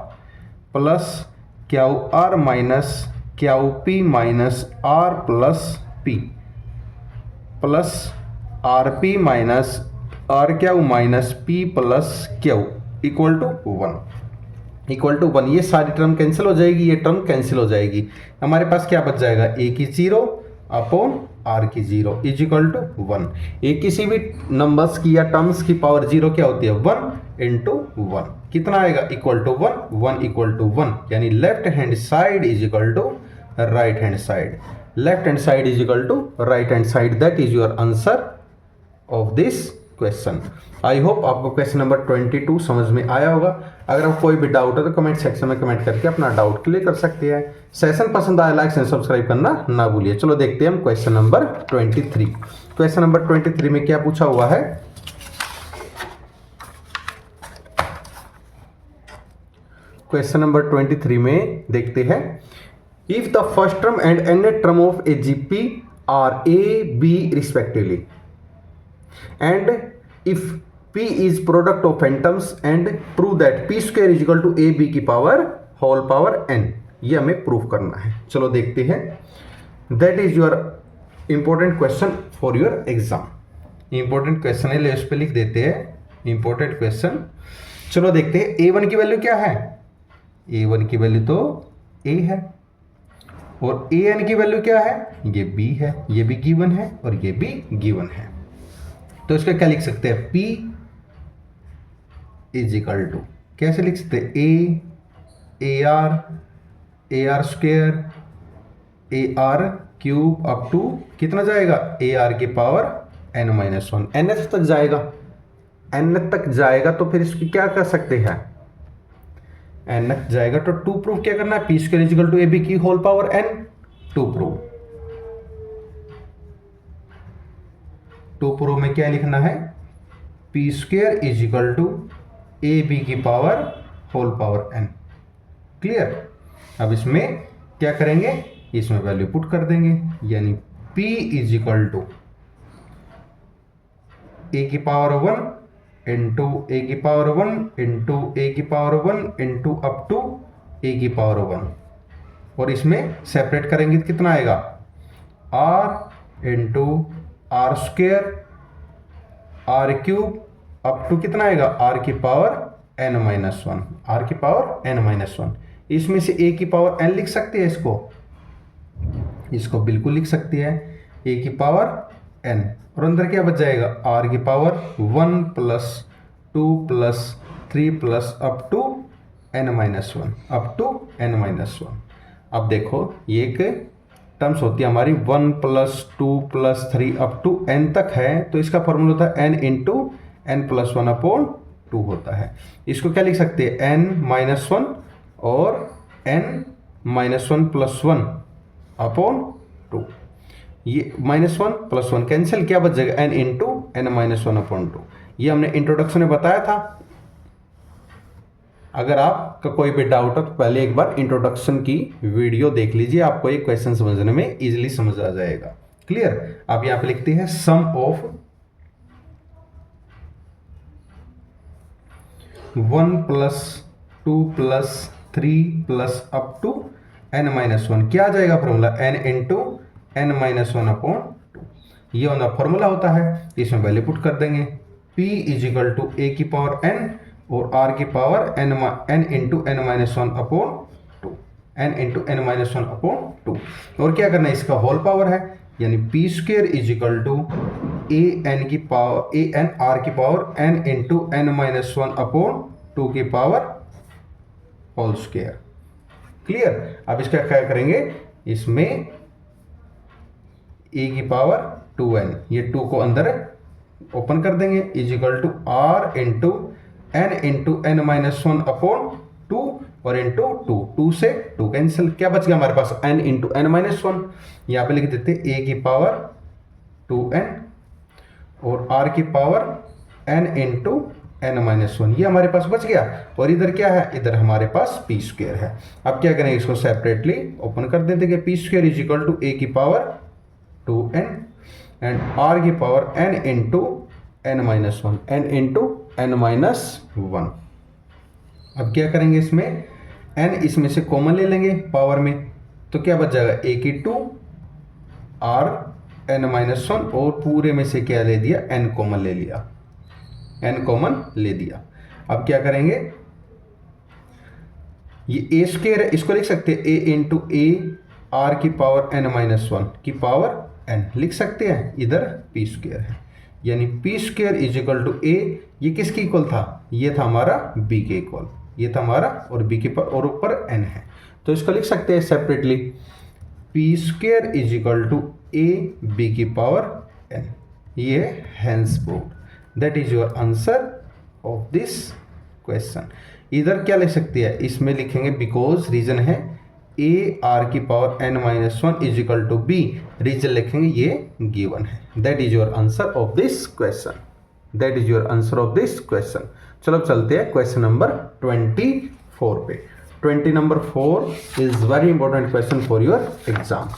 plus Q R minus Q P minus r plus p plus R P minus R Q minus p plus Q equal to 1, equal to 1। ये सारी term cancel हो जाएगी, ये term cancel हो जाएगी। हमारे पास क्या बच जाएगा, a की 0 अपॉन r की 0 इज इक्वल टू 1। ये किसी भी नंबर्स की या टर्म्स की पावर 0 क्या होती है, 1 इंटू 1। कितना आएगा, इक्वल टू 1, 1 इक्वल टू 1, यानी left hand side is equal to right hand side, left hand side is equal to right hand side. That is your answer of this question. I hope आपको question number 22 समझ में आया होगा। अगर आपको कोई भी डाउट है तो कमेंट सेक्शन में कमेंट करके अपना डाउट क्लियर कर सकते हैं। सेशन पसंद आया लाइक एंड सब्सक्राइब करना ना भूलिए। चलो देखते हैं हम क्वेश्चन नंबर 23। क्वेश्चन नंबर 23 में क्या पूछा हुआ है, क्वेश्चन नंबर 23 में देखते हैं, if the first term and ended term of a GP are A B respectively and if p is product of n terms and prove that p square is equal to a b की power whole power n, ये हमें prove करना है। चलो देखते हैं। That is your important question for your exam. Important question है, ले उस पर लिख देते हैं इंपॉर्टेंट क्वेश्चन। चलो देखते हैं a1 की वैल्यू क्या है। a1 की वैल्यू तो a है और an की वैल्यू क्या है, ये b है, ये भी गिवन है और ये भी गिवन है। तो इसका क्या लिख सकते हैं, p इज इक्वल टू, कैसे लिख सकते हैं, A R square A R cube up to कितना जाएगा, ए आर की power n minus one, nth तक जाएगा, nth तक जाएगा तो फिर इसकी क्या कर सकते हैं, nth जाएगा तो टू प्रूव क्या करना है, P square is equal to A B की whole power n, to prove में क्या लिखना है, P square is equal to A B की power whole power n। Clear. अब इसमें क्या करेंगे, इसमें वैल्यू पुट कर देंगे, यानी p इज इक्वल टू ए की पावर 1 इंटू ए की पावर 1 इंटू ए की पावर 1 इंटू अप टू ए की पावर 1, और इसमें सेपरेट करेंगे तो कितना आएगा, r into R square R cube up to कितना आएगा, r की power n minus one, r की पावर n माइनस वन। इसमें से a की पावर n लिख सकते हैं, इसको बिल्कुल लिख सकती है, a की पावर n, और अंदर क्या बच जाएगा, r की power 1 plus 2 plus 3 plus up to n minus one, up to n minus one. अब देखो ये एक टर्म्स होती है हमारी 1 plus 2 plus 3 to to n तक है, तो इसका फॉर्मूला होता है n into n plus one upon 2 होता है। इसको क्या लिख सकते हैं, n माइनस वन और n minus one plus one upon 2, ये minus one plus one cancel, क्या बच जाएगा, n into n minus one upon 2। ये हमने इंट्रोडक्शन में बताया था। अगर आपका कोई भी डाउट हो तो पहले एक बार इंट्रोडक्शन की वीडियो देख लीजिए, आपको ये क्वेश्चन समझने में इजीली समझ आ जाएगा। क्लियर। आप यहाँ पे लिखते हैं sum of 1 plus 2 plus 3 plus up to n minus one, क्या आ जाएगा formula, n into n minus one upon 2, ये वाला फॉर्मूला होता है। इसमें वैल्यू पुट कर देंगे, p is equal to a की पावर n और r की power n into n minus one upon 2, n into n minus one upon 2, और क्या करना है, इसका होल पावर है, यानी p square is equal to a n की पावर ए एन आर की power n into n minus one upon 2 की पावर होल स्क्वेयर। क्लियर। अब इसका क्या करेंगे, इसमें ए की पावर 2n, ये 2 को अंदर ओपन कर देंगे, is equal to r into n minus one upon 2 और इंटू 2 से 2 कैंसिल, क्या बच गया हमारे पास, n into n minus one. यहाँ पे लिख देते a की पावर 2n और r की power n into n minus one, ये हमारे पास बच गया, और इधर क्या है, इधर हमारे पास पी स्क्वेयर है। अब क्या करेंगे, इसको सेपरेटली ओपन कर देते कि p square is equal to a की पावर 2n एंड r की power n into n minus one, n into n minus one. अब क्या करेंगे, इसमें n इसमें से कॉमन ले लेंगे पावर में, तो क्या बच जाएगा, a की 2 r n माइनस वन, और पूरे में से क्या ले दिया, n कॉमन ले लिया, n कॉमन ले दिया। अब क्या करेंगे, ये a स्क्वायर है, इसको लिख सकते हैं a इंटू ए आर की पावर n माइनस वन की पावर n लिख सकते हैं, इधर p स्क्वायर है, यानी p square is equal to a, ये किसके इक्वल था, ये था हमारा b के इक्वल, ये था हमारा, और b के पर और ऊपर n है, तो इसको लिख सकते हैं separately, p square is equal to a b की पावर n, ये hence proved. That is your answer of this question. इधर क्या लिख सकते हैं, इसमें लिखेंगे बिकॉज रीजन है ए आर की power n minus one is equal to b, reason लिखेंगे ये गिवन है। That is your answer of this question, that is your answer of this question. चलो चलते हैं क्वेश्चन नंबर 24 पे। 20 नंबर 4 is very important question for your exam.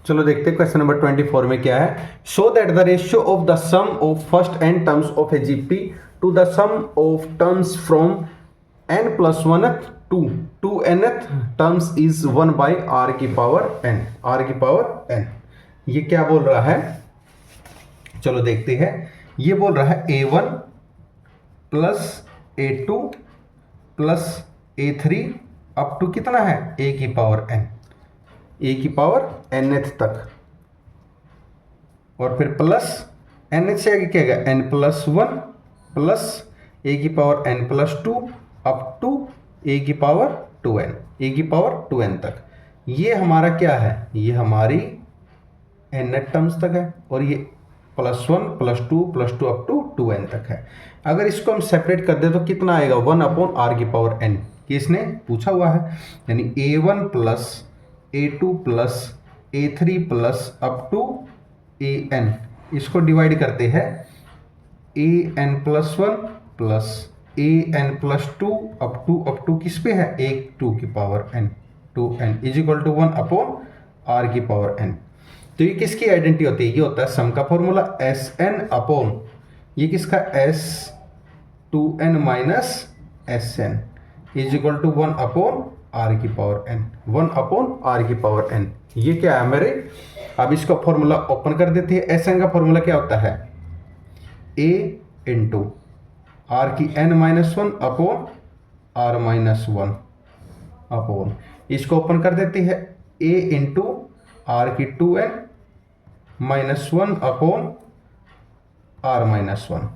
चलो देखते हैं क्वेश्चन नंबर 24 में क्या है। Show that the ratio of the sum of first n terms of a GP to the sum of terms from n plus 1th to nth terms is 1 by r की power n, r की power n। ये क्या बोल रहा है, चलो देखते हैं। ये बोल रहा है a1 plus a2 plus a3 up to कितना है a की पावर n, ए की पावर nth तक, और फिर प्लस nth से आगे क्या है n प्लस 1 प्लस ए की power n plus 2 up to ए की पावर 2n, ए की पावर 2n तक। ये हमारा क्या है, ये हमारी nth टर्म्स तक है, और ये plus 1 plus 2 plus 2 up to 2n तक है। अगर इसको हम सेपरेट कर दे तो कितना आएगा 1 अपॉन r की पावर n, ये इसने पूछा हुआ है। यानी a1 plus a2 plus a3 plus up to an, इसको डिवाइड करते हैं an plus 1 plus an plus 2 up to किस पे है 2 की power n, 2n is equal to 1 upon r की पावर n। तो ये किसकी आइडेंटिटी होती है, ये होता है सम का फॉर्मूला sn अपॉन ये किसका s2n minus sn is equal to 1 upon r की पावर n, 1 अपॉन r की पावर n। ये क्या है मेरे, अब इसका फॉर्मूला ओपन कर देते हैं। sn का फॉर्मूला क्या होता है a इंटू r की n minus 1 upon r minus 1 upon, इसको ओपन कर देते हैं a इंटू r की 2n minus 1 upon r minus 1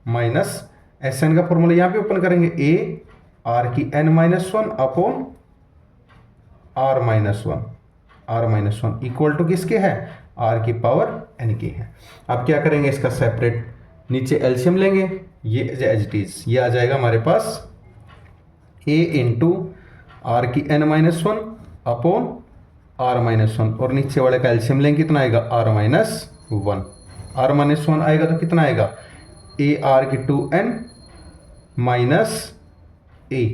minus sn का फॉर्मूला यहाँ पे ओपन करेंगे a r की n minus 1 upon r minus 1 equal to किसके है r की पावर n के है। अब क्या करेंगे, इसका सेपरेट नीचे एलसीएम लेंगे, ये एज इट इज ये आ जाएगा हमारे पास a इंटू r की n minus 1 upon r minus 1, और नीचे वाले का एलसीएम लेंगे कितना आएगा r माइनस 1, r माइनस 1 आएगा तो कितना आएगा a r की 2n minus a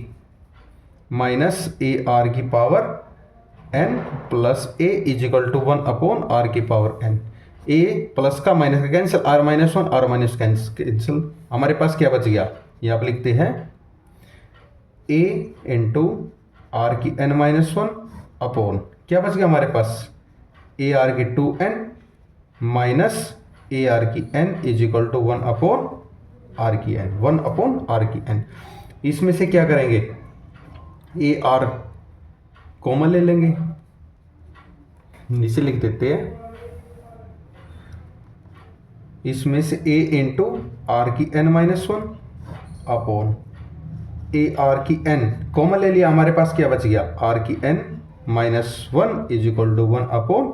minus A R की power n plus a is equal to 1 upon r की पावर n। a प्लस का माइनस का cancel, r minus 1 r minus cancel, हमारे पास क्या बच गया, ये आप लिखते हैं a इंटू r की n माइनस 1 अपॉन क्या बच गया हमारे पास a r की 2n माइनस a r की n is equal to 1 upon r की n, 1 अपॉन r की n। इसमें से क्या करेंगे ए आर कॉमन ले लेंगे, नीचे लिख देते हैं इसमें से a इंटू आर की n minus 1 upon A are की n कॉमन ले लिया, हमारे पास क्या बच गया r की n minus 1 is equal to 1 upon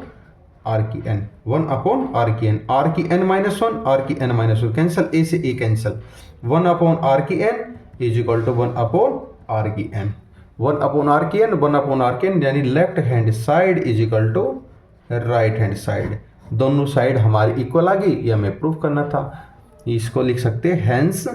r की n, 1 अपॉन r की n, r की n माइनस 1 r की n माइनस 1 कैंसिल, a से a कैंसिल, 1 अपॉन r की n is equal to 1 upon r की n, 1 अपॉन r की n, 1 upon r की n, यानी left hand side is equal to right hand side, दोनों side हमारी equal आ गई, ये हमें प्रूफ करना था। इसको लिख सकते हैं हेंस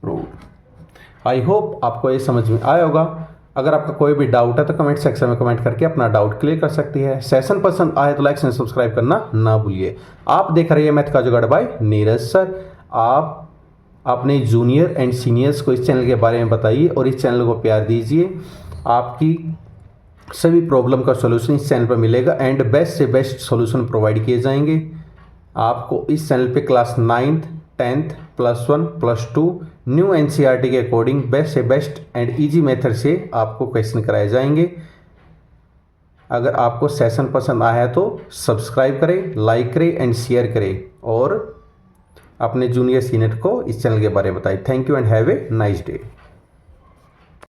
प्रूफ। आई होप आपको ये समझ में आया होगा। अगर आपका कोई भी डाउट है तो कमेंट सेक्शन में कमेंट करके अपना डाउट क्लियर कर सकती है। सेशन पसंद आए तो लाइक एंड सब्सक्राइब करना ना भूलिए। आप देख रहे हैं मैथ का जुगाड़ बाय नीरज सर। आप अपने जूनियर एंड सीनियर्स को इस चैनल के बारे में बताइए और इस चैनल को प्यार दीजिए। आपकी सभी प्रॉब्लम का सॉल्यूशन इस चैनल पर मिलेगा एंड बेस्ट से बेस्ट सॉल्यूशन प्रोवाइड किए जाएंगे। आपको इस चैनल पे class 9th 10th +1 +2 new NCERT के अकॉर्डिंग बेस्ट से बेस्ट एंड इजी मेथड से आपको क्वेश्चन कराए जाएंगे। अगर आपको सेशन पसंद आया है तो सब्सक्राइब करें, लाइक करें एंड शेयर करें और अपने जूनियर सीनियर को इस चैनल के बारे में बताएं। Thank you and have a nice day.